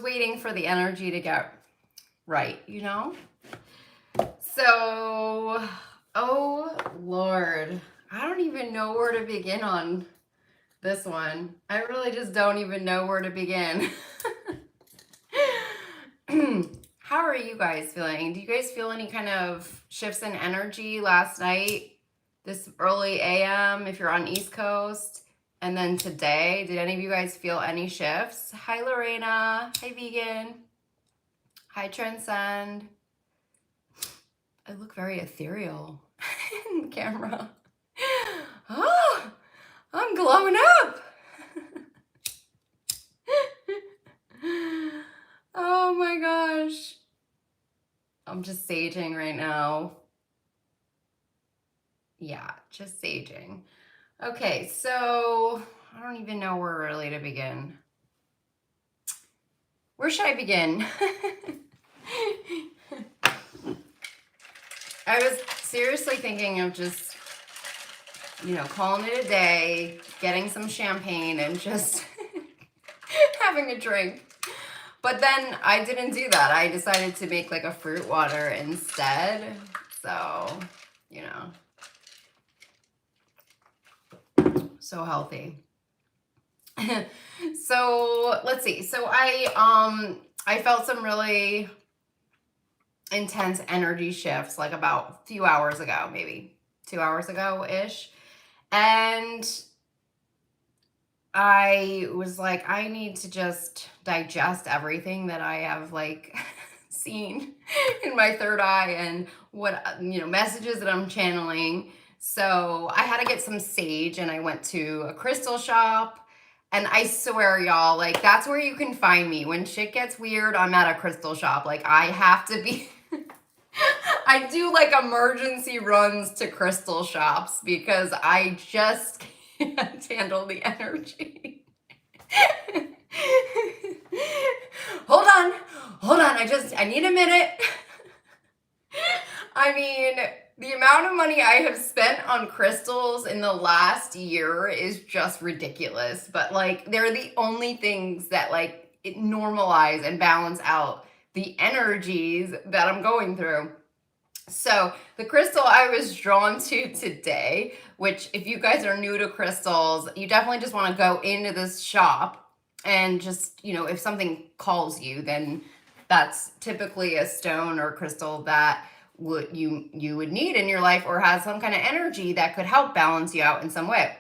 waiting for the energy to get right, you know? So, oh Lord, I don't even know where to begin on this one. I really just don't even know where to begin. How are you guys feeling? Do you guys feel any kind of shifts in energy last night, this early AM, if you're on East Coast? And then today, did any of you guys feel any shifts? Hi, Lorena. Hi, Vegan. Hi, Transcend. I look very ethereal in the camera. Oh, I'm glowing up. Oh my gosh. I'm just saging right now. Yeah, just saging. Okay, so I don't even know where really to begin. Where should I begin? I was seriously thinking of just, calling it a day, getting some champagne and just having a drink. But then I didn't do that. I decided to make like a fruit water instead. So, so healthy. So let's see. So I felt some really intense energy shifts like about a few hours ago, maybe 2 hours ago-ish. And I was like, I need to just digest everything that I have like seen in my third eye and what, messages that I'm channeling. So I had to get some sage and I went to a crystal shop. And I swear, y'all, like that's where you can find me. When shit gets weird, I'm at a crystal shop. Like I have to be, I do like emergency runs to crystal shops because I just can't handle the energy. Hold on. I need a minute. I mean, the amount of money I have spent on crystals in the last year is just ridiculous. But like, they're the only things that like it normalize and balance out the energies that I'm going through. So the crystal I was drawn to today, which if you guys are new to crystals, you definitely just want to go into this shop and just, if something calls you, then that's typically a stone or crystal that you would need in your life or has some kind of energy that could help balance you out in some way.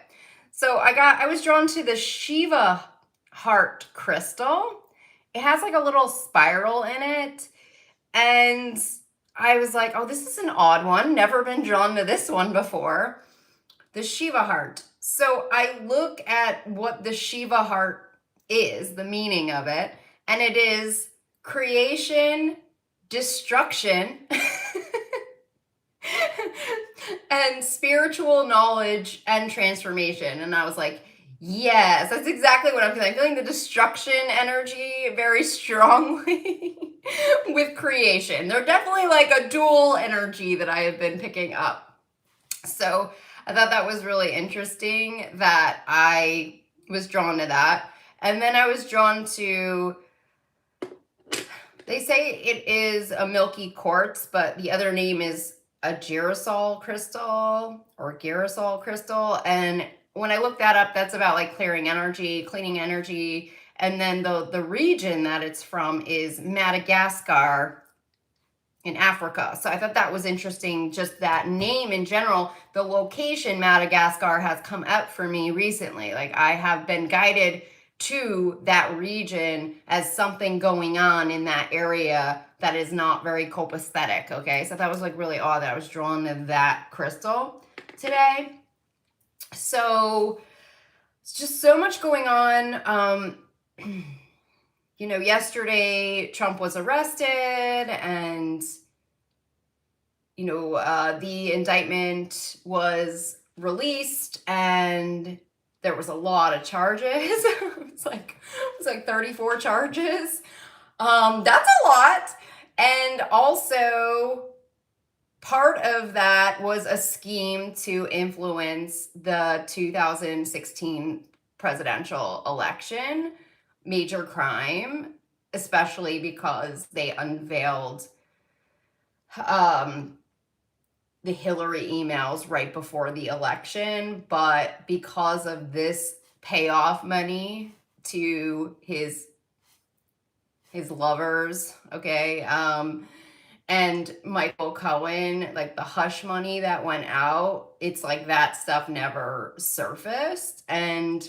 So I was drawn to the Shiva heart crystal. It has like a little spiral in it. And I was like, oh, this is an odd one. Never been drawn to this one before. The Shiva heart. So I look at what the Shiva heart is, the meaning of it, and it is creation, destruction, and spiritual knowledge and transformation. And I was like, yes, that's exactly what I'm feeling. I'm feeling the destruction energy very strongly with creation. They're definitely like a dual energy that I have been picking up. So I thought that was really interesting that I was drawn to that. And then I was drawn to, they say it is a milky quartz, but the other name is a girasol crystal or girasol crystal. And when I looked that up, that's about like clearing energy, cleaning energy. And then the region that it's from is Madagascar in Africa. So I thought that was interesting. Just that name in general, the location Madagascar has come up for me recently. Like I have been guided to that region as something going on in that area that is not very copacetic. Okay, so that was like really odd that I was drawn to that crystal today. So it's just so much going on. Yesterday Trump was arrested and the indictment was released and there was a lot of charges. It was like 34 charges. That's a lot. And also part of that was a scheme to influence the 2016 presidential election, major crime. especially because they unveiled um, the Hillary emails right before the election. But because of this payoff money to his lovers, okay, and Michael Cohen, like the hush money that went out, it's like that stuff never surfaced. And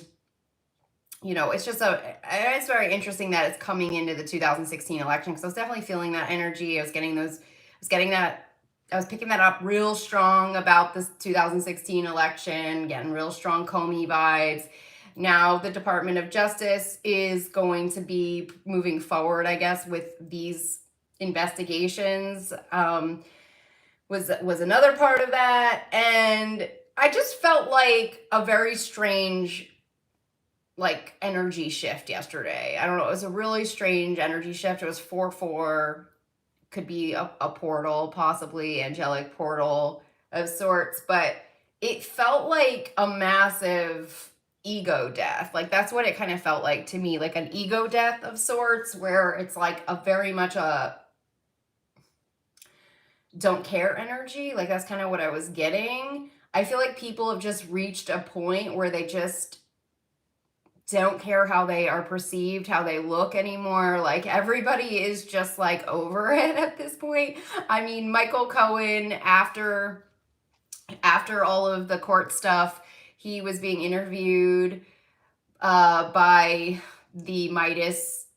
it's very interesting that it's coming into the 2016 election, because I was definitely feeling that energy. I was picking that up real strong about this 2016 election, getting real strong Comey vibes. Now the Department of Justice is going to be moving forward, I guess, with these investigations. Was another part of that, and I just felt like a very strange like energy shift yesterday. I don't know. It was a really strange energy shift. It was 4-4, could be a portal, possibly angelic portal of sorts, but it felt like a massive ego death. Like that's what it kind of felt like to me, like an ego death of sorts, where it's like a very much a don't care energy. Like that's kind of what I was getting. I feel like people have just reached a point where they just don't care how they are perceived, how they look anymore. Like everybody is just like over it at this point. I mean, Michael Cohen, after all of the court stuff, he was being interviewed by the Midas.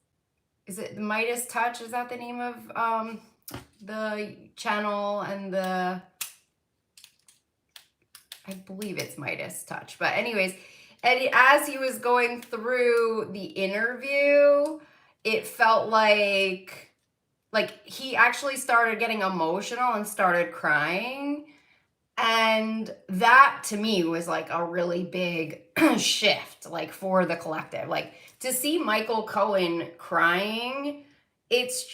Is it the Midas Touch? Is that the name of the channel and the? I believe it's Midas Touch. But anyways, and as he was going through the interview, it felt like he actually started getting emotional and started crying. And that to me was like a really big shift, like for the collective. Like to see Michael Cohen crying, it's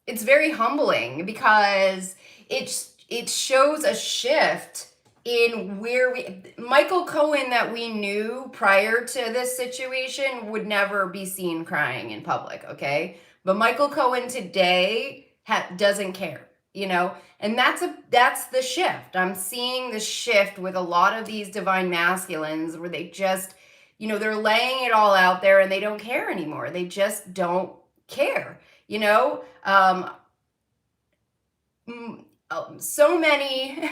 very humbling, because it shows a shift in where Michael Cohen that we knew prior to this situation would never be seen crying in public, okay? But Michael Cohen today doesn't care, and that's the shift. I'm seeing the shift with a lot of these divine masculines, where they just, they're laying it all out there and they don't care anymore. They just don't care, so many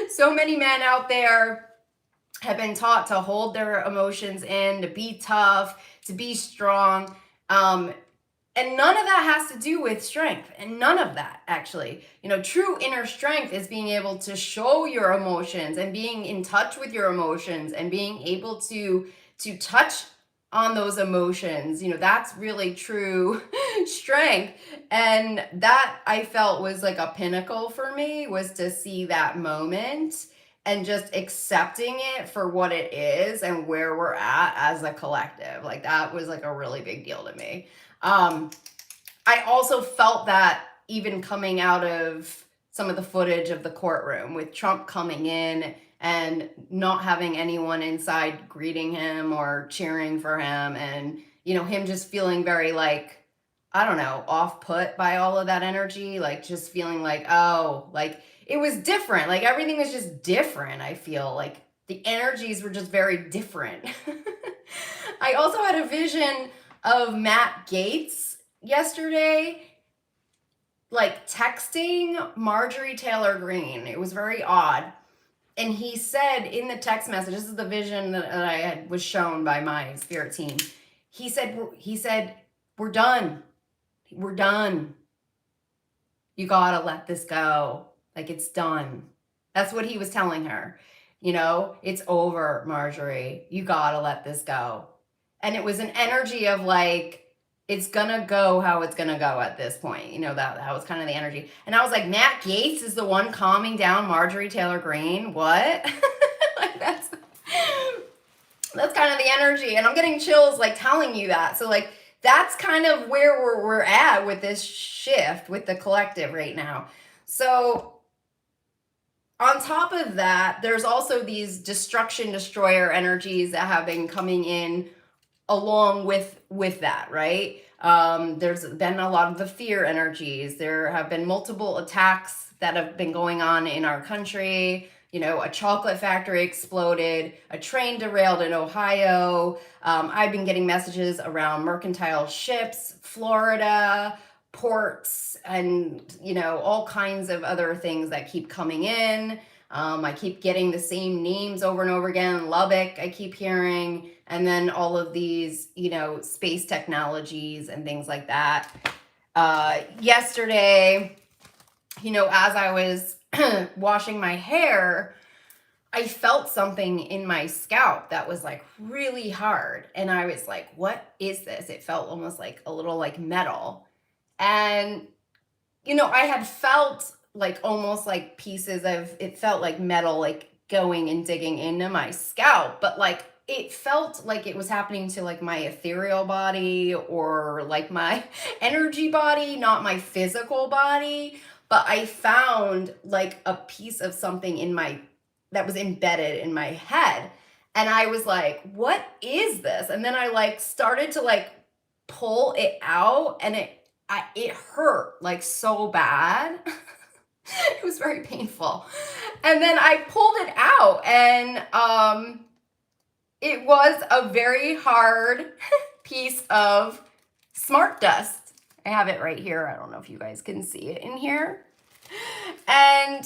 so many men out there have been taught to hold their emotions in, to be tough, to be strong, and none of that has to do with strength. And none of that, actually. True inner strength is being able to show your emotions and being in touch with your emotions and being able to touch on those emotions. That's really true strength. And that I felt was like a pinnacle for me, was to see that moment and just accepting it for what it is and where we're at as a collective. Like that was like a really big deal to me. I also felt that even coming out of some of the footage of the courtroom, with Trump coming in and not having anyone inside greeting him or cheering for him, and him just feeling very like, I don't know, off put by all of that energy, like just feeling like, oh, like it was different, like everything was just different. I feel like the energies were just very different. I also had a vision of Matt Gaetz yesterday, like texting Marjorie Taylor Greene. It was very odd. And he said in the text message, this is the vision that was shown by my spirit team. He said, we're done. We're done. You gotta let this go. Like it's done. That's what he was telling her. It's over, Marjorie. You gotta let this go. And it was an energy of like, it's gonna go how it's gonna go at this point. That was kind of the energy. And I was like, Matt Gaetz is the one calming down Marjorie Taylor Greene? What? Like that's kind of the energy. And I'm getting chills like telling you that. So like that's kind of where we're at with this shift with the collective right now. So on top of that, there's also these destruction destroyer energies that have been coming in along with that, right? There's been a lot of the fear energies. There have been multiple attacks that have been going on in our country. You know, a chocolate factory exploded, a train derailed in Ohio. I've been getting messages around mercantile ships, Florida, ports, and, you know, all kinds of other things that keep coming in. I keep getting the same names over and over again. Lubbock, I keep hearing, and then all of these, you know, space technologies and things like that. Yesterday, you know, as I was washing my hair, I felt something in my scalp that was like really hard. And I was like, what is this? It felt almost like a little like metal. And, you know, I had felt like almost like pieces of it felt like metal, like going and digging into my scalp, but like it felt like it was happening to like my ethereal body or like my energy body, not my physical body. But I found like a piece of something in my that was embedded in my head. And I was like, what is this? And then I like started to like pull it out, and it hurt like so bad. It was very painful. And then I pulled it out, and it was a very hard piece of smart dust. I have it right here. I don't know if you guys can see it in here. And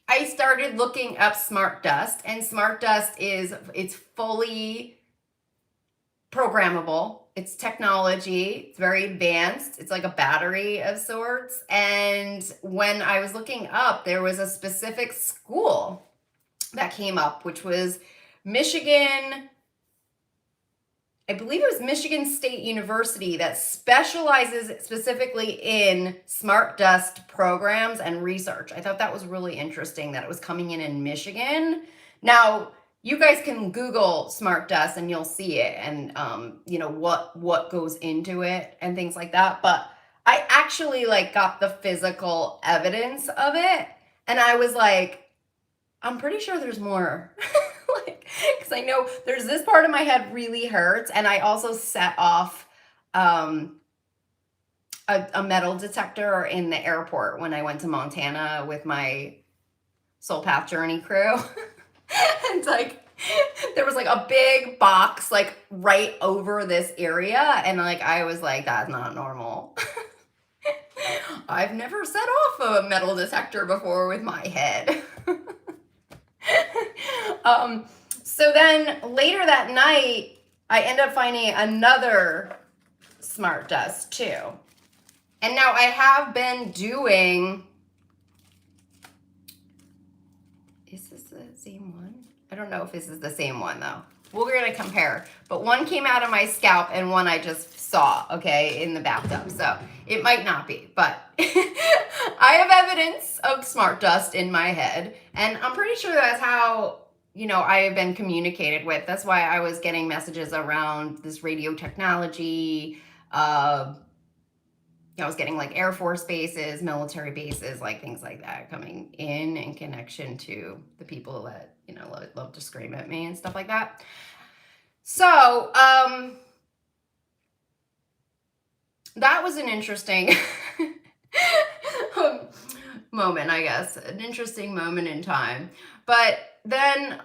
I started looking up smart dust, and smart dust it's fully programmable. It's technology. It's very advanced. It's like a battery of sorts. And when I was looking up, there was a specific school that came up, which was Michigan. I believe it was Michigan State University that specializes specifically in smart dust programs and research. I thought that was really interesting that it was coming in Michigan. Now, you guys can Google smart dust and you'll see it, and you know what goes into it and things like that. But I actually like got the physical evidence of it, and I was like, I'm pretty sure there's more. Like, because I know there's this part of my head really hurts, and I also set off a metal detector in the airport when I went to Montana with my Soul Path Journey crew. And like there was like a big box like right over this area, and like I was like, that's not normal. I've never set off a metal detector before with my head. So then later that night, I end up finding another smart dust too. And now I have been doing, is this the same one? I don't know if this is the same one though. We're going to compare, but one came out of my scalp and one I just saw, okay, in the bathtub. So it might not be, but I have evidence of smart dust in my head, and I'm pretty sure that's how, you know, I have been communicated with. That's why I was getting messages around this radio technology. I was getting like Air Force bases, military bases, like things like that coming in connection to the people that, you know, love to scream at me and stuff like that. So, that was an interesting moment, I guess, an interesting moment in time. But then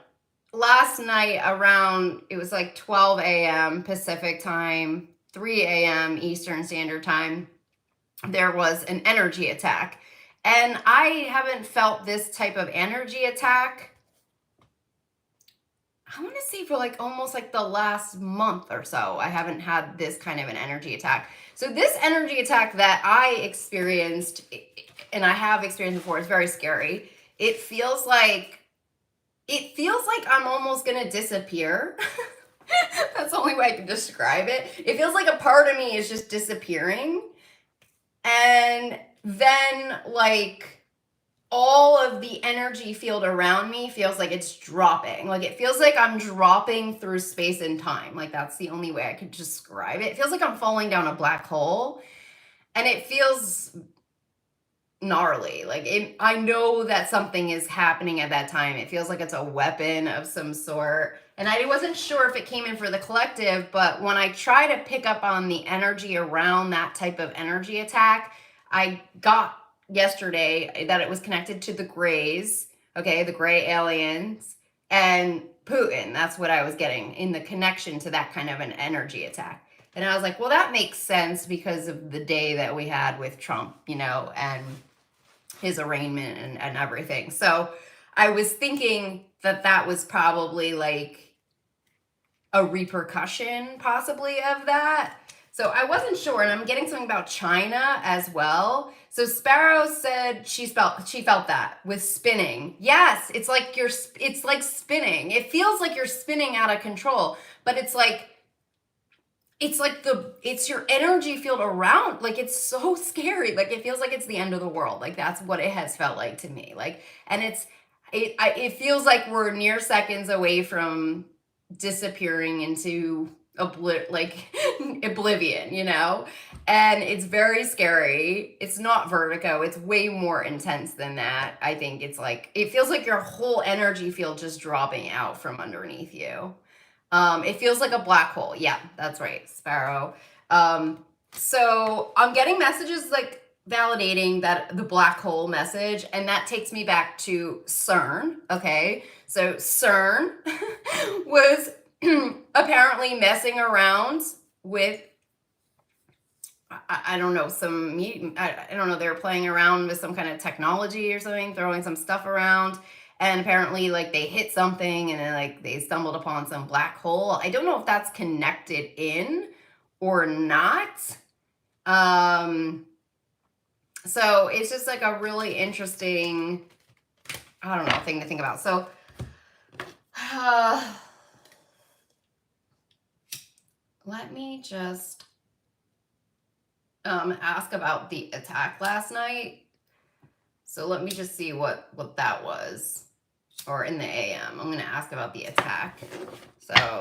last night around, it was like 12 a.m. Pacific time, 3 a.m. Eastern Standard Time, there was an energy attack. And I haven't felt this type of energy attack, I want to say, for like almost like the last month or so. I haven't had this kind of an energy attack. So this energy attack that I experienced, and I have experienced before, is very scary. It feels like I'm almost gonna disappear. That's the only way I can describe it. It feels like a part of me is just disappearing. And then like all of the energy field around me feels like it's dropping. Like it feels like I'm dropping through space and time. Like that's the only way I could describe it. It feels like I'm falling down a black hole, and it feels gnarly. Like I know that something is happening at that time. It feels like it's a weapon of some sort. And I wasn't sure if it came in for the collective, but when I try to pick up on the energy around that type of energy attack, I got yesterday that it was connected to the Greys, okay, the gray aliens, and Putin. That's what I was getting in the connection to that kind of an energy attack. And I was like, well, that makes sense because of the day that we had with Trump, you know, and his arraignment and everything. So I was thinking that that was probably like a repercussion possibly of that. So I wasn't sure, and I'm getting something about China as well. So Sparrow said she felt that with spinning. Yes, it's like it's like spinning. It feels like you're spinning out of control, but it's like it's your energy field around, like it's so scary, like it feels like it's the end of the world, like that's what it has felt like to me, like, and it feels like we're near seconds away from disappearing into oblivion, you know, and it's very scary. It's not vertigo, it's way more intense than that. I think it's like it feels like your whole energy field just dropping out from underneath you. It feels like a black hole. Yeah, that's right, Sparrow. So I'm getting messages like validating that the black hole message, and that takes me back to CERN. Okay, so CERN was apparently messing around with I don't know, I don't know, they were playing around with some kind of technology or something, throwing some stuff around. And apparently, like, they hit something and then, like, they stumbled upon some black hole. I don't know if that's connected in or not. Um, so it's just like a really interesting, I don't know, thing to think about. So, let me just ask about the attack last night. So let me just see what that was, or in the AM. I'm going to ask about the attack. So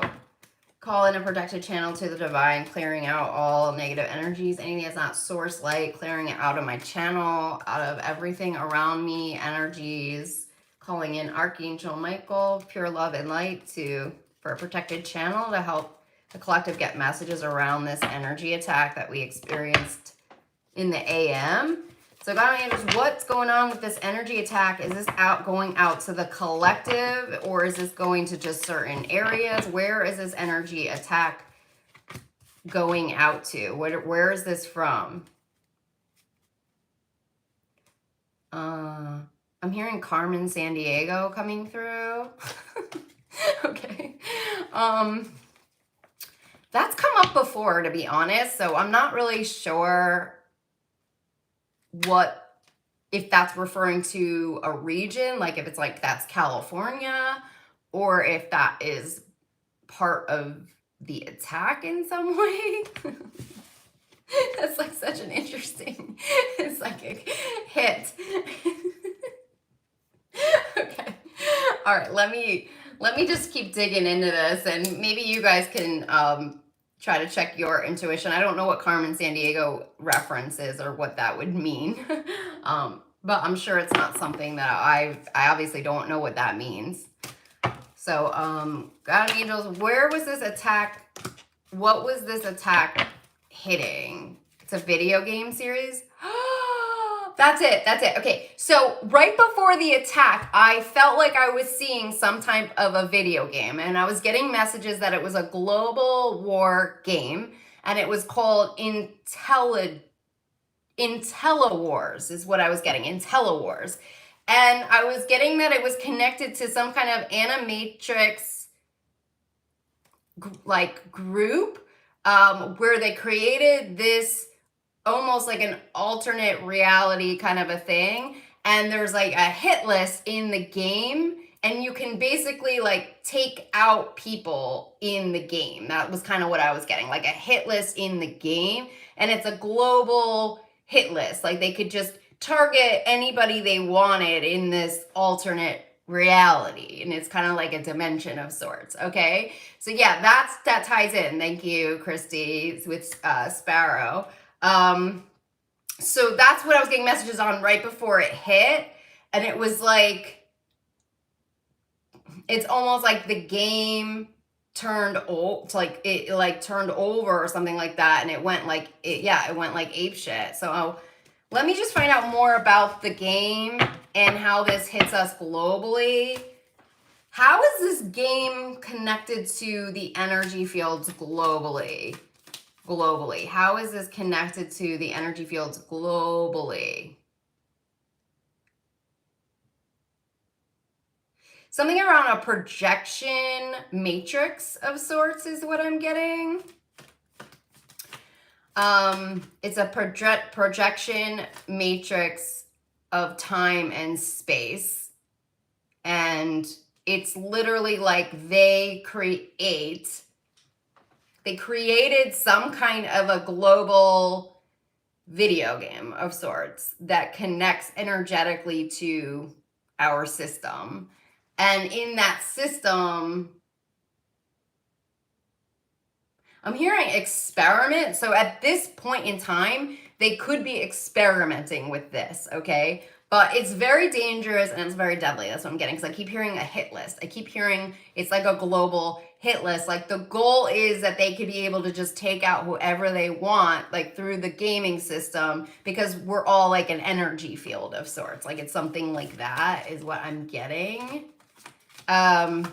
call in a protected channel to the divine, clearing out all negative energies, anything that's not source light, clearing it out of my channel, out of everything around me, energies, calling in Archangel Michael, pure love and light for a protected channel to help the collective get messages around this energy attack that we experienced in the AM. So God Angels, what's going on with this energy attack? Is this going out to the collective, or is this going to just certain areas? Where is this energy attack going out to? Where is this from? I'm hearing Carmen San Diego coming through. Okay. That's come up before, to be honest, so I'm not really sure if that's referring to a region, like if it's like that's California, or if that is part of the attack in some way. That's like such an interesting psychic hit. Okay. All right, let me just keep digging into this, and maybe you guys can try to check your intuition. I don't know what Carmen San Diego reference is or what that would mean. But I'm sure it's not something that I obviously don't know what that means. So, God and angels, where was this attack? What was this attack hitting? It's a video game series. That's it. Okay, so right before the attack, I felt like I was seeing some type of a video game, and I was getting messages that it was a global war game, and it was called IntelliWars is what I was getting, IntelliWars. And I was getting that it was connected to some kind of animatrix like group where they created this almost like an alternate reality kind of a thing, and there's like a hit list in the game, and you can basically like take out people in the game. That was kind of what I was getting, like a hit list in the game, and it's a global hit list. Like they could just target anybody they wanted in this alternate reality, and it's kind of like a dimension of sorts. Okay, so yeah, that ties in. Thank you, Christy, with Sparrow. So that's what I was getting messages on right before it hit. And it was like, it's almost like the game turned old, like it like turned over or something like that, and it went like it went like ape shit. So let me just find out more about the game and how this hits us globally. How is this game connected to the energy fields globally? How is this connected to the energy fields globally? Something around a projection matrix of sorts is what I'm getting. It's a projection matrix of time and space. And it's literally like they created some kind of a global video game of sorts that connects energetically to our system. And in that system, I'm hearing experiment. So at this point in time, they could be experimenting with this, okay? But it's very dangerous and it's very deadly. That's what I'm getting, because I keep hearing a hit list. I keep hearing it's like a global hit list. Like the goal is that they could be able to just take out whoever they want, like through the gaming system, because we're all like an energy field of sorts. Like it's something like that is what I'm getting. God,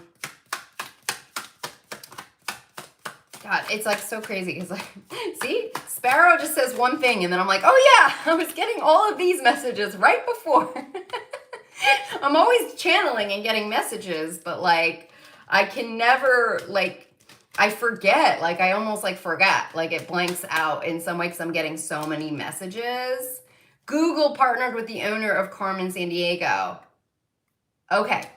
it's like so crazy. It's like, see, Sparrow just says one thing, and then I'm like, oh yeah, I was getting all of these messages right before. I'm always channeling and getting messages, but like, I can never, like, I forget. Like, I almost like forget. Like, it blanks out in some way because I'm getting so many messages. Google partnered with the owner of Carmen San Diego. Okay.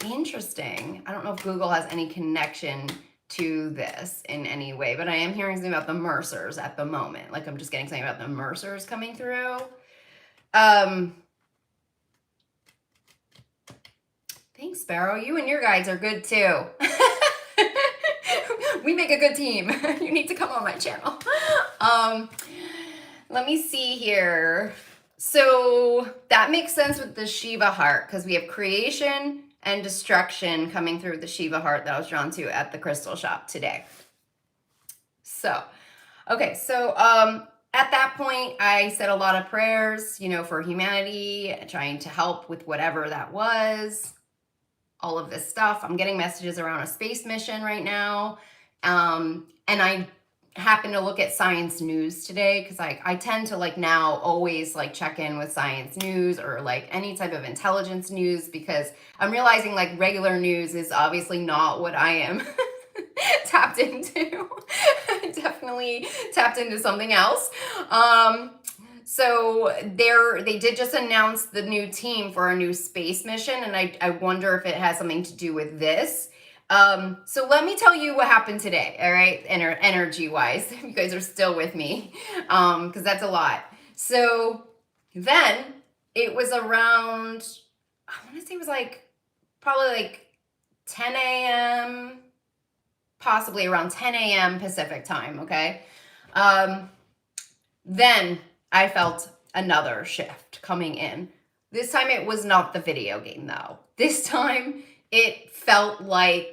Interesting. I don't know if Google has any connection to this in any way, but I am hearing something about the Mercers at the moment. Like I'm just getting something about the Mercers coming through. Thanks, Sparrow. You and your guides are good too. We make a good team. You need to come on my channel. Let me see here. So that makes sense with the Shiva heart because we have creation and destruction coming through the Shiva heart that I was drawn to at the crystal shop today. So, okay, so at that point, I said a lot of prayers, you know, for humanity, trying to help with whatever that was, all of this stuff. I'm getting messages around a space mission right now. And I happened to look at science news today because I tend to like now always like check in with science news or like any type of intelligence news because I'm realizing like regular news is obviously not what I am tapped into. Definitely tapped into something else. So they did just announce the new team for a new space mission, and I wonder if it has something to do with this. So let me tell you what happened today, all right? Energy-wise, if you guys are still with me, because that's a lot. So then it was around, I want to say it was like, probably like 10 a.m., possibly around 10 a.m. Pacific time, okay? Then I felt another shift coming in. This time it was not the video game though. This time it felt like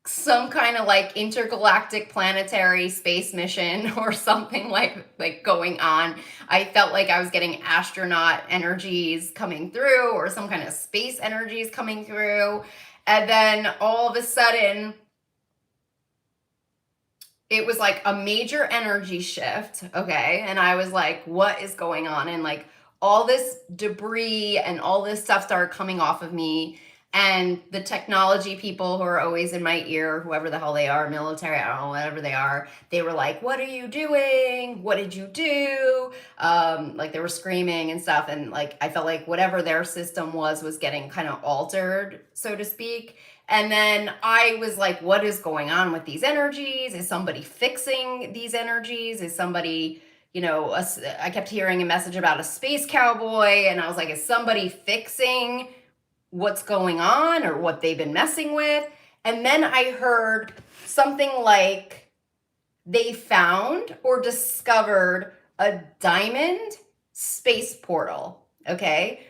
some kind of like intergalactic planetary space mission or something like going on. I felt like I was getting astronaut energies coming through or some kind of space energies coming through. And then all of a sudden, it was like a major energy shift, okay? And I was like, what is going on? And like all this debris and all this stuff started coming off of me. And the technology people who are always in my ear, whoever the hell they are, military, I don't know, whatever they are, they were like, what are you doing? What did you do? Like they were screaming and stuff. And like, I felt like whatever their system was getting kind of altered, so to speak. And then I was like, what is going on with these energies? Is somebody fixing these energies? Is somebody, you know, I kept hearing a message about a space cowboy. And I was like, is somebody fixing what's going on or what they've been messing with? And then I heard something like they found or discovered a diamond space portal, okay,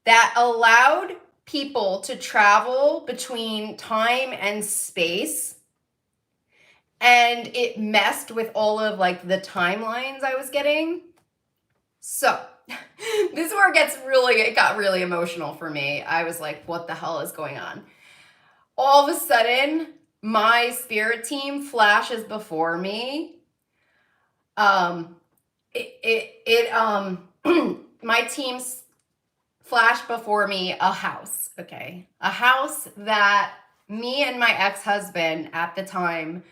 that allowed people to travel between time and space, and it messed with all of like the timelines I was getting. So this is where it got really emotional for me. I was like, what the hell is going on? All of a sudden, my spirit team flashes before me. My team's flashed before me a house, okay? A house that me and my ex-husband at the time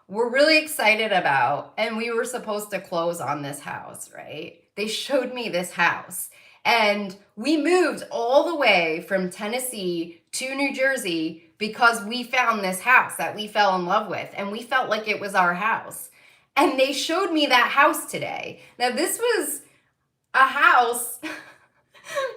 were really excited about, and we were supposed to close on this house, right? They showed me this house, and we moved all the way from Tennessee to New Jersey because we found this house that we fell in love with, and we felt like it was our house. And they showed me that house today. Now, this was a house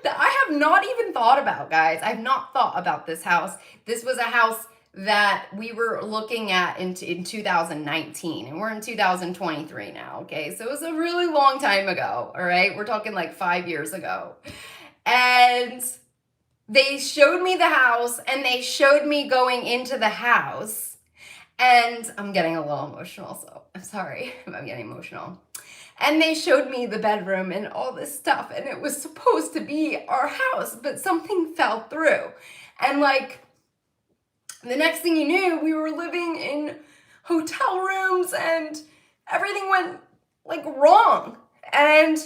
that I have not even thought about, guys. I've not thought about this house. This was a house that we were looking at in 2019, and we're in 2023 now, okay? So it was a really long time ago, all right? We're talking like 5 years ago. And they showed me the house, and they showed me going into the house, and I'm getting a little emotional, so I'm sorry if I'm getting emotional. And they showed me the bedroom and all this stuff, and it was supposed to be our house, but something fell through. And like, the next thing you knew, we were living in hotel rooms and everything went like wrong. And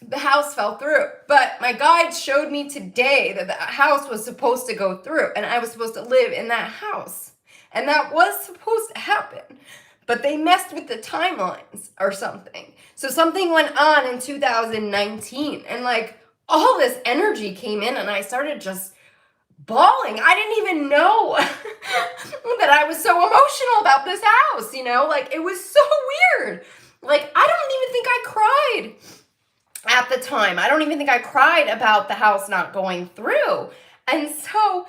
the house fell through. But my guide showed me today that the house was supposed to go through, and I was supposed to live in that house. And that was supposed to happen. But they messed with the timelines or something. So something went on in 2019, and like all this energy came in, and I started just bawling. I didn't even know that I was so emotional about this house, you know? Like, it was so weird. Like, I don't even think I cried at the time. I don't even think I cried about the house not going through. And so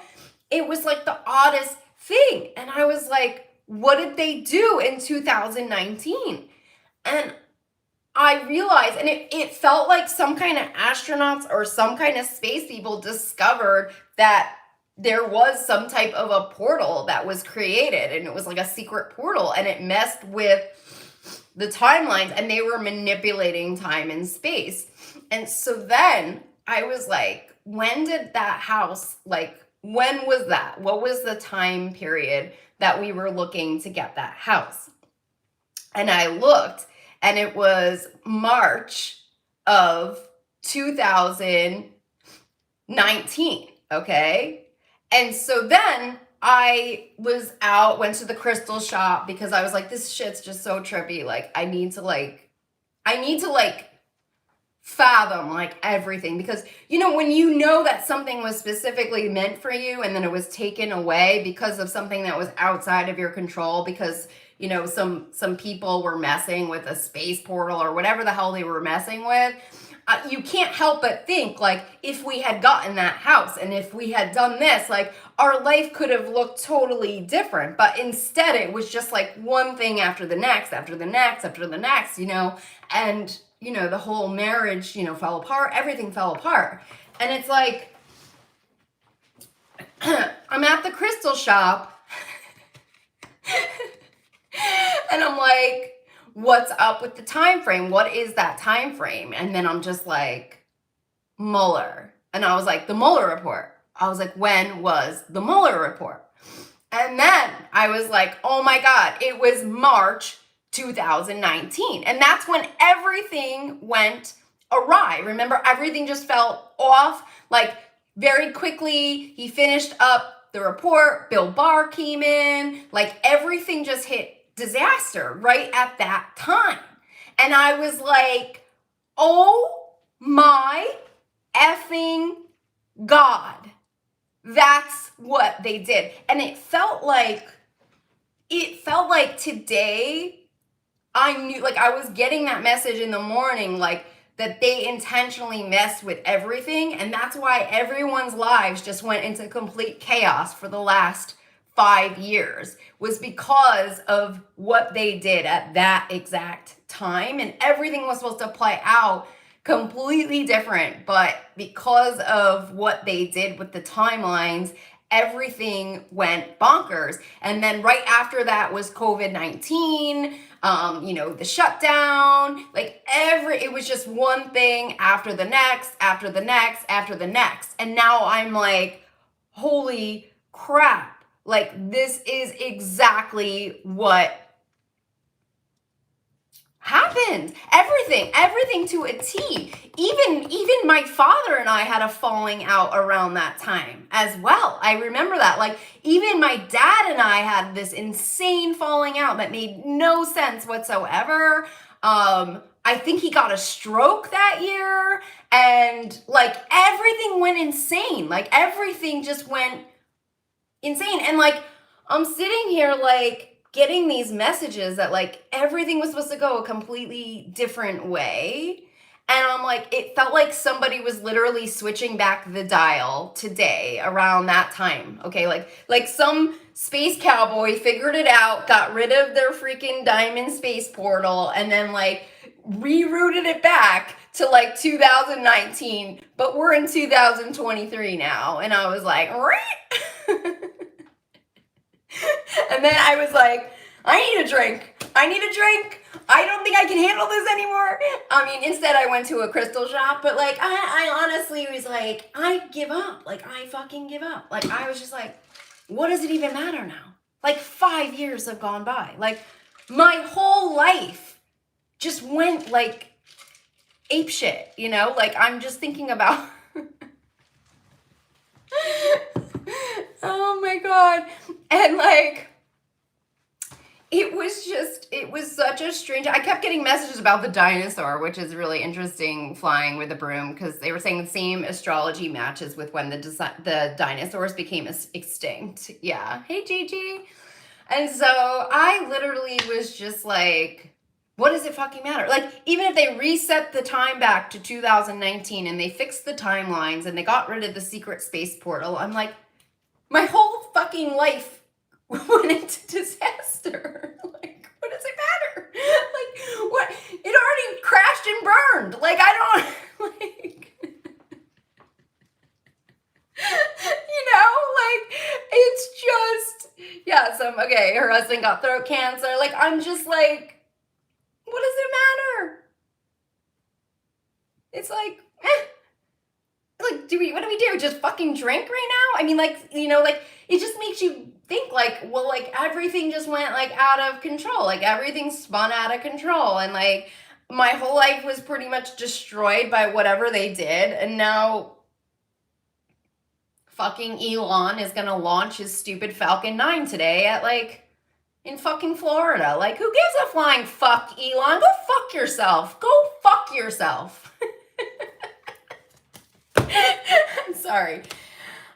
it was like the oddest thing. And I was like, what did they do in 2019? And I realized, and it felt like some kind of astronauts or some kind of space people discovered that there was some type of a portal that was created, and it was like a secret portal, and it messed with the timelines, and they were manipulating time and space. And so then I was like, when did that house, like, when was that? What was the time period that we were looking to get that house? And I looked, and it was March of 2019, okay? And so then I was out, went to the crystal shop because I was like, this shit's just so trippy. Like, I need to fathom like everything, because you know, when you know that something was specifically meant for you and then it was taken away because of something that was outside of your control, because you know, some people were messing with a space portal or whatever the hell they were messing with, you can't help but think like, if we had gotten that house and if we had done this, like our life could have looked totally different. But instead it was just like one thing after the next, after the next, after the next, you know, and you know, the whole marriage, you know, fell apart, everything fell apart. And it's like, I'm at the crystal shop and I'm like, what's up with the time frame? What is that time frame? And then I'm just like, Mueller. And I was like, the Mueller report. I was like, when was the Mueller report? And then I was like, oh my God, it was March 2019. And that's when everything went awry. Remember, everything just fell off. Like very quickly, he finished up the report. Bill Barr came in. Like everything just hit disaster right at that time. And I was like, oh my effing God. That's what they did. And it felt like today I knew, like I was getting that message in the morning, like that they intentionally messed with everything. And that's why everyone's lives just went into complete chaos for the last 5 years, was because of what they did at that exact time. And everything was supposed to play out completely different. But because of what they did with the timelines, everything went bonkers. And then right after that was COVID-19, the shutdown, like it was just one thing after the next, after the next, after the next. And now I'm like, holy crap. Like, this is exactly what happened. Everything to a T. Even my father and I had a falling out around that time as well. I remember that. Like, even my dad and I had this insane falling out that made no sense whatsoever. I think he got a stroke that year, and like everything went insane. Like, everything just went insane. And like, I'm sitting here like getting these messages that like everything was supposed to go a completely different way. And I'm like, it felt like somebody was literally switching back the dial today around that time. Okay, like some space cowboy figured it out, got rid of their freaking diamond space portal, and then like rerouted it back to like 2019, but we're in 2023 now. And I was like, right? And then I was like, I need a drink. I don't think I can handle this anymore. I mean, instead I went to a crystal shop, but like, I honestly was like, I give up. Like, I fucking give up. Like, I was just like, what does it even matter now? Like, 5 years have gone by. Like, my whole life just went like ape shit, Like, I'm just thinking about... Oh my God. And like, it was such a strange, I kept getting messages about the dinosaur, which is really interesting, flying with a broom, because they were saying the same astrology matches with when the dinosaurs became extinct. Yeah. Hey, Gigi. And so I literally was just like, what does it fucking matter? Like, even if they reset the time back to 2019 and they fixed the timelines and they got rid of the secret space portal, I'm like, my whole fucking life went into disaster. Like, what does it matter? Like, what? It already crashed and burned. Like, I don't, like, like, it's just, yeah, okay, her husband got throat cancer. Like, I'm just like, what does it matter? It's like, like, what do we do? Just fucking drink right now? I mean, like, like, it just makes you think like, well, like, everything just went like out of control. Like, everything spun out of control. And like, my whole life was pretty much destroyed by whatever they did. And now fucking Elon is gonna launch his stupid Falcon 9 today at like, in fucking Florida. Like, who gives a flying fuck, Elon? Go fuck yourself. Go fuck yourself. I'm sorry.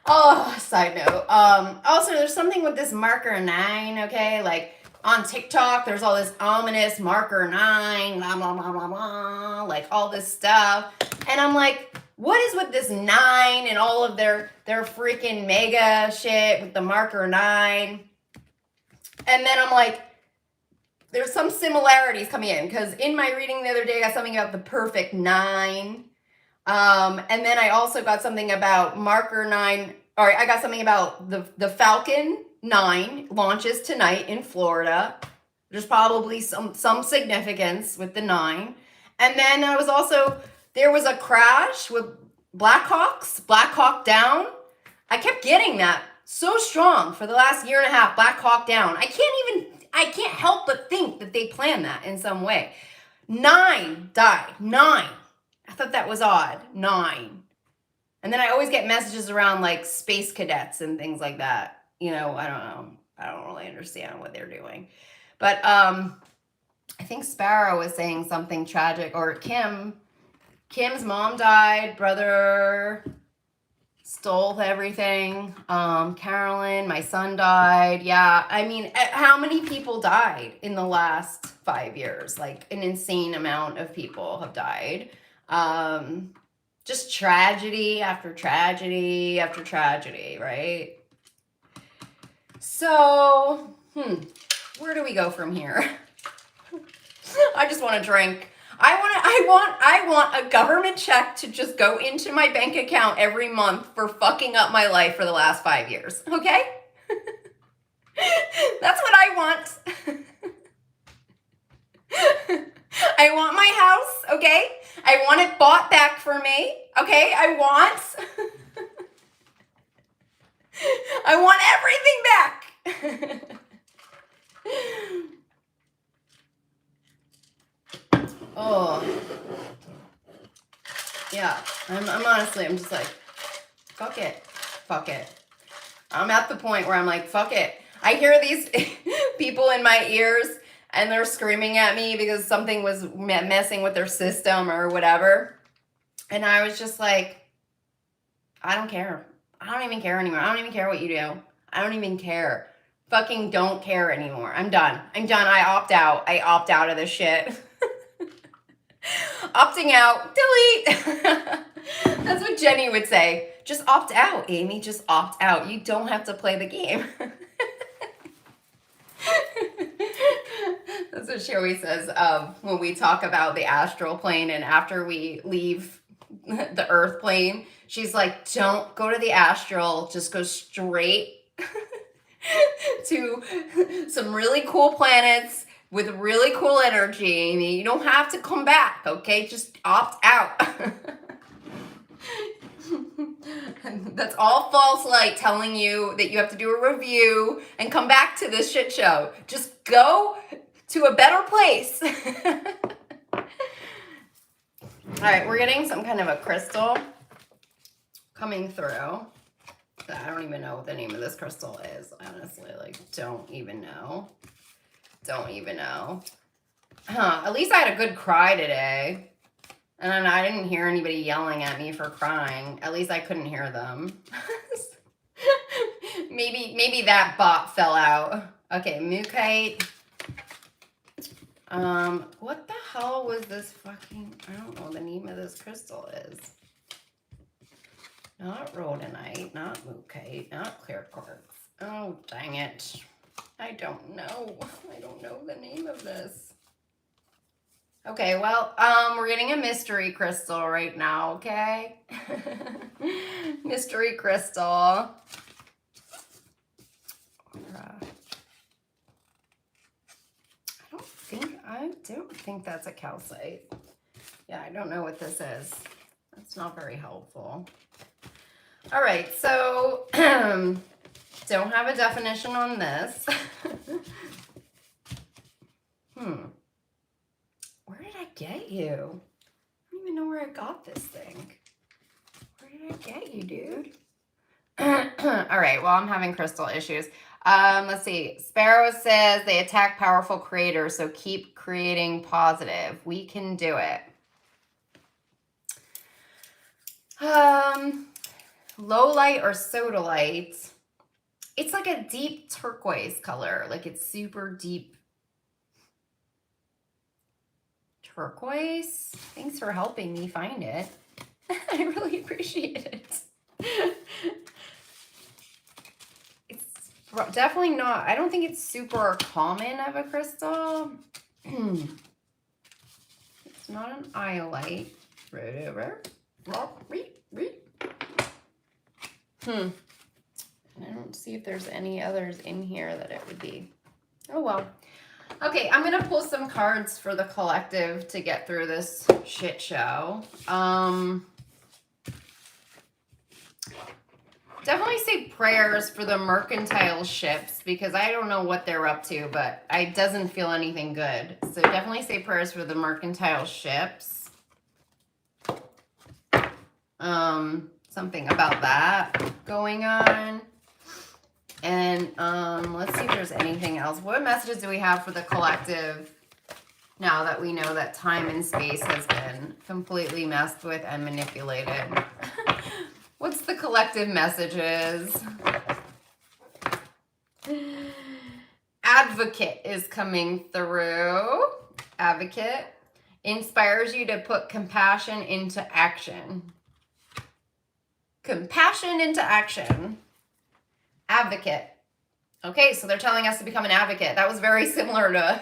Oh, side note. Also, there's something with this marker 9, okay? Like, on TikTok, there's all this ominous marker 9, blah, blah, blah, blah, blah, like all this stuff. And I'm like, what is with this 9 and all of their freaking mega shit with the marker 9? And then I'm like, there's some similarities coming in, because in my reading the other day, I got something about the perfect 9. And then I also got something about marker 9. All right, I got something about the Falcon 9 launches tonight in Florida. There's probably some significance with the 9. And then there was a crash with Black Hawk Down. I kept getting that so strong for the last year and a half, Black Hawk Down. I can't help but think that they planned that in some way. 9 died. 9. I thought that was odd. 9. And then I always get messages around like space cadets and things like that. I don't know. I don't really understand what they're doing. But I think Sparrow was saying something tragic, or Kim's mom died, brother stole everything. Carolyn, my son died. Yeah, I mean, how many people died in the last 5 years? Like, an insane amount of people have died. Just tragedy after tragedy after tragedy, right? So, where do we go from here? I just want to drink. I want a government check to just go into my bank account every month for fucking up my life for the last 5 years. Okay? That's what I want. I want my house, okay? I want it bought back for me, okay? I want everything back. Oh. Yeah, I'm honestly, I'm just like, fuck it. Fuck it. I'm at the point where I'm like, fuck it. I hear these people in my ears and they're screaming at me because something was messing with their system or whatever. And I was just like, I don't care. I don't even care anymore. I don't even care what you do. I don't even care. Fucking don't care anymore. I'm done. I opt out. I opt out of this shit. Opting out. Delete. That's what Jenny would say. Just opt out, Amy. Just opt out. You don't have to play the game. That's what she always says when we talk about the astral plane and after we leave the earth plane. She's like, don't go to the astral. Just go straight to some really cool planets with really cool energy, Amy. You don't have to come back, okay? Just opt out. That's all false light telling you that you have to do a review and come back to this shit show. Just go to a better place. All right, we're getting some kind of a crystal coming through. I don't even know what the name of this crystal is, honestly. Like, don't even know. Don't even know. At least I had a good cry today. And I didn't hear anybody yelling at me for crying. At least I couldn't hear them. maybe that bot fell out. Okay, Mukite. What the hell was this fucking... I don't know what the name of this crystal is. Not rhodonite, not Mukite, not clear quartz. Oh, dang it. I don't know. I don't know the name of this. Okay, well, we're getting a mystery crystal right now, okay? Mystery crystal. I don't think that's a calcite. Yeah, I don't know what this is. That's not very helpful. All right, so don't have a definition on this. Where did I get you? I don't even know where I got this thing. Where did I get you, dude? All right, well, I'm having crystal issues. Let's see. Sparrow says they attack powerful creators, so keep creating positive. We can do it. Low light or sodalite. It's like a deep turquoise color. Like it's super deep turquoise. Thanks for helping me find it. I really appreciate it. It's definitely not, I don't think it's super common of a crystal. It's not an iolite. Right over. And I don't see if there's any others in here that it would be. Oh well. Okay, I'm gonna pull some cards for the collective to get through this shit show. Definitely say prayers for the mercantile ships because I don't know what they're up to, but it doesn't feel anything good. So definitely say prayers for the mercantile ships. Something about that going on. And let's see if there's anything else. What messages do we have for the collective now that we know that time and space has been completely messed with and manipulated? What's the collective messages? Advocate is coming through. Advocate inspires you to put compassion into action. Compassion into action. Advocate. Okay, so they're telling us to become an advocate. That was very similar to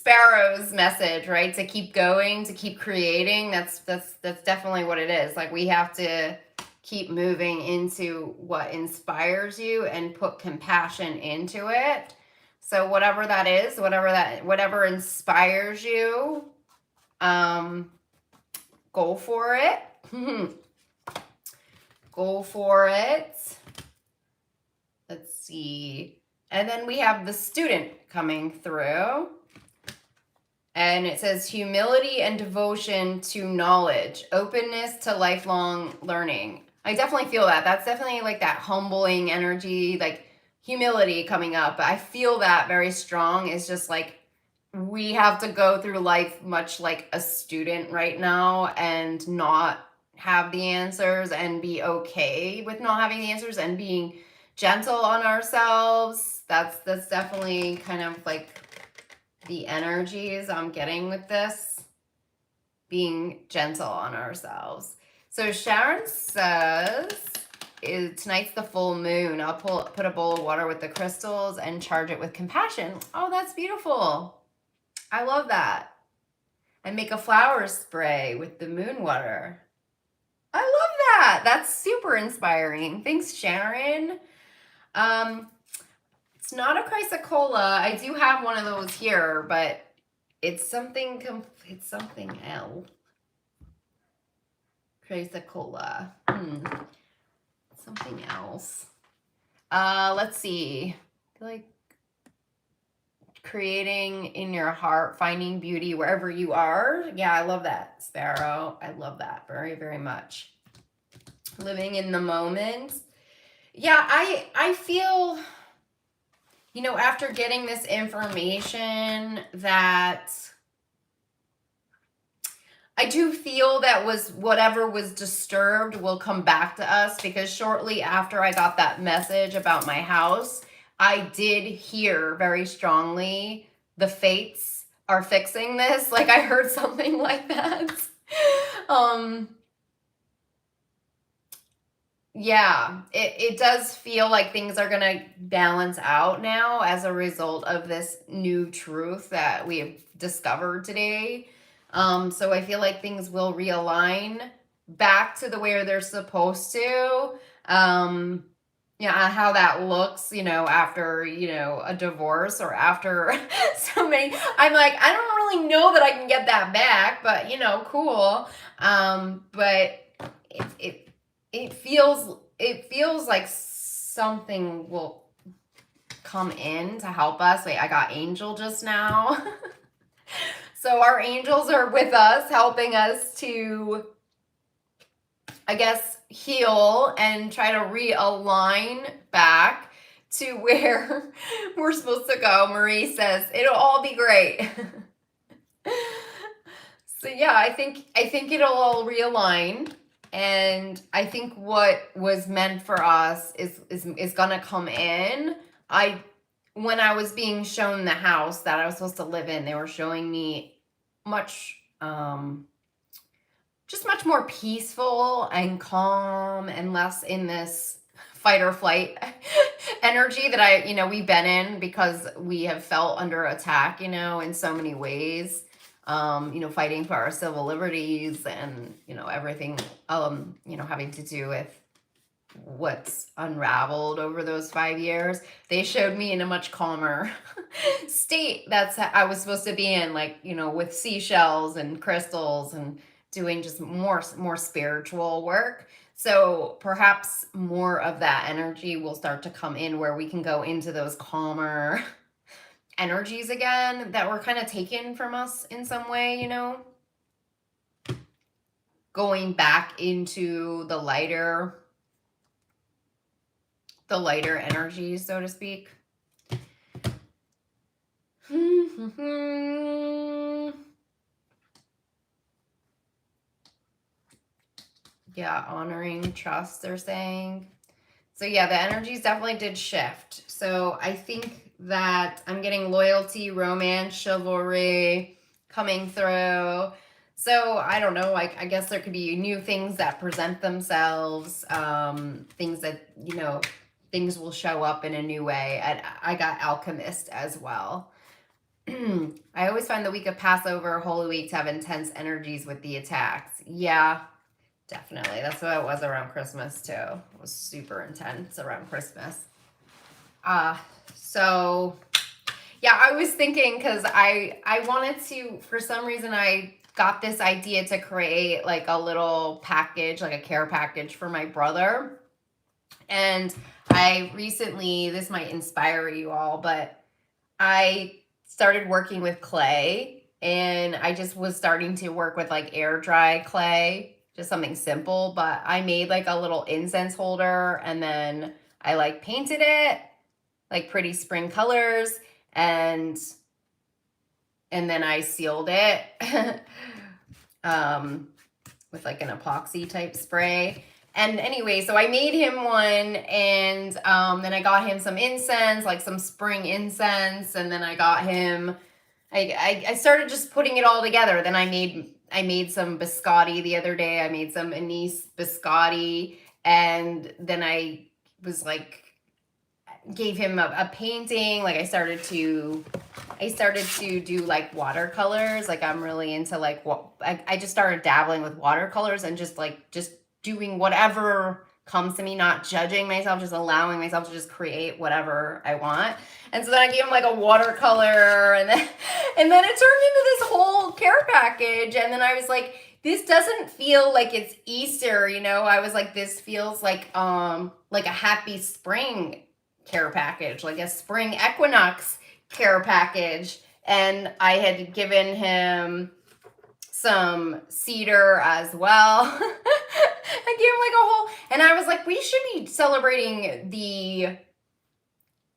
Sparrow's message, right? To keep going, to keep creating. That's definitely what it is. Like, we have to keep moving into what inspires you and put compassion into it. So whatever that is, whatever inspires you, go for it. Go for it. Let's see. And then we have the student coming through. And it says humility and devotion to knowledge, openness to lifelong learning. I definitely feel that. That's definitely like that humbling energy, like humility coming up. But I feel that very strong. It's just like we have to go through life much like a student right now and not have the answers and be okay with not having the answers and being gentle on ourselves. That's definitely kind of like the energies I'm getting with this, being gentle on ourselves. So Sharon says, tonight's the full moon. I'll put a bowl of water with the crystals and charge it with compassion. Oh, that's beautiful. I love that. And make a flower spray with the moon water. I love that. That's super inspiring. Thanks, Sharon. It's not a chrysocolla. I do have one of those here, but it's something else. Chrysocolla. Something else. Let's see. I feel like creating in your heart, finding beauty wherever you are. Yeah, I love that, Sparrow. I love that very, very much. Living in the moment. Yeah, I feel, you know, after getting this information, that I do feel that whatever was disturbed will come back to us, because shortly after I got that message about my house, I did hear very strongly the fates are fixing this. Like, I heard something like that. Yeah, it does feel like things are gonna balance out now as a result of this new truth that we have discovered today. So I feel like things will realign back to the way they're supposed to. Yeah, how that looks, you know, after, you know, a divorce or after so many. I'm like, I don't really know that I can get that back, but you know, cool. But it feels like something will come in to help us. Wait, I got Angel just now. So our angels are with us, helping us to, I guess, heal and try to realign back to where we're supposed to go. Marie says it'll all be great. So yeah, I think it'll all realign. And I think what was meant for us is gonna come in. When I was being shown the house that I was supposed to live in, they were showing me much just much more peaceful and calm and less in this fight or flight energy that we've been in, because we have felt under attack, you know, in so many ways. Fighting for our civil liberties and, everything, having to do with what's unraveled over those 5 years. They showed me in a much calmer state that's I was supposed to be in, like, with seashells and crystals and doing just more spiritual work. So perhaps more of that energy will start to come in, where we can go into those calmer energies again that were kind of taken from us in some way, going back into the lighter energies, so to speak. Yeah, honoring trust, they're saying. So yeah, the energies definitely did shift. So I think that I'm getting loyalty, romance, chivalry coming through. So I don't know, like, I guess there could be new things that present themselves, things that, things will show up in a new way. And I got alchemist as well. I always find the week of Passover, Holy Week to have intense energies with the attacks. Yeah, definitely. That's what it was around Christmas too. It was super intense around Christmas. So yeah, I was thinking because I wanted to, for some reason I got this idea to create like a little package, like a care package for my brother. And I recently, this might inspire you all, but I started working with clay, and I just was starting to work with like air dry clay, just something simple, but I made like a little incense holder, and then I like painted it like pretty spring colors, and then I sealed it with like an epoxy type spray. And anyway, so I made him one, and then I got him some incense, like some spring incense, and then I got him. I started just putting it all together. Then I made some biscotti the other day. I made some anise biscotti, and then I was like gave him a painting. Like I started to do like watercolors. Like I'm really into like what I just started dabbling with watercolors and just doing whatever comes to me, not judging myself, just allowing myself to just create whatever I want. And so then I gave him like a watercolor, and then it turned into this whole care package. And then I was like, this doesn't feel like it's Easter, you know? I was like, this feels like a happy spring care package, like a spring equinox care package. And I had given him some cedar as well. I gave him like a whole, and I was like, we should be celebrating the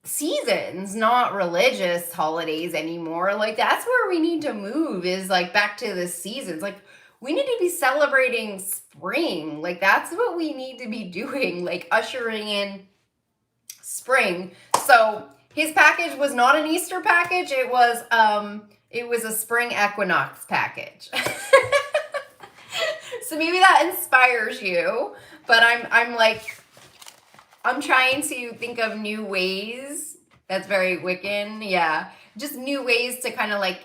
seasons, not religious holidays anymore. Like that's where we need to move, is like back to the seasons. Like we need to be celebrating spring. Like that's what we need to be doing, like ushering in spring. So his package was not an Easter package. It was a spring equinox package. So maybe that inspires you, but I'm trying to think of new ways. That's very Wiccan. Yeah. Just new ways to kind of like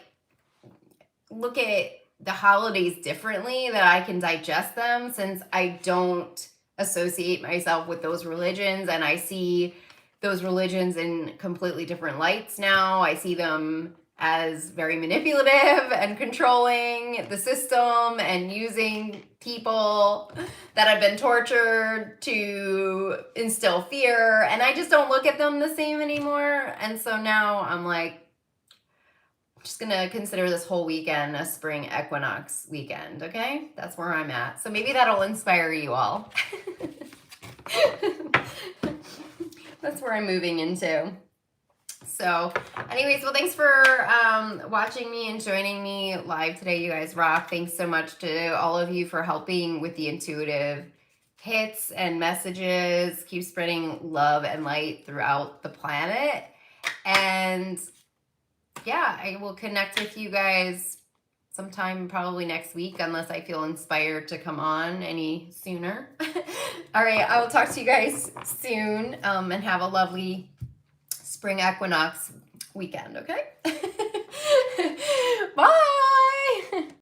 look at the holidays differently, that I can digest them, since I don't associate myself with those religions, and I see those religions in completely different lights now. I see them as very manipulative and controlling the system and using people that have been tortured to instill fear. And I just don't look at them the same anymore. And so now I'm like, I'm just gonna consider this whole weekend a spring equinox weekend, okay? That's where I'm at. So maybe that'll inspire you all. That's where I'm moving into. So anyways, well, thanks for watching me and joining me live today. You guys rock. Thanks so much to all of you for helping with the intuitive hits and messages. Keep spreading love and light throughout the planet. And yeah, I will connect with you guys sometime probably next week, unless I feel inspired to come on any sooner. All right, I will talk to you guys soon, and have a lovely spring equinox weekend, okay? Bye!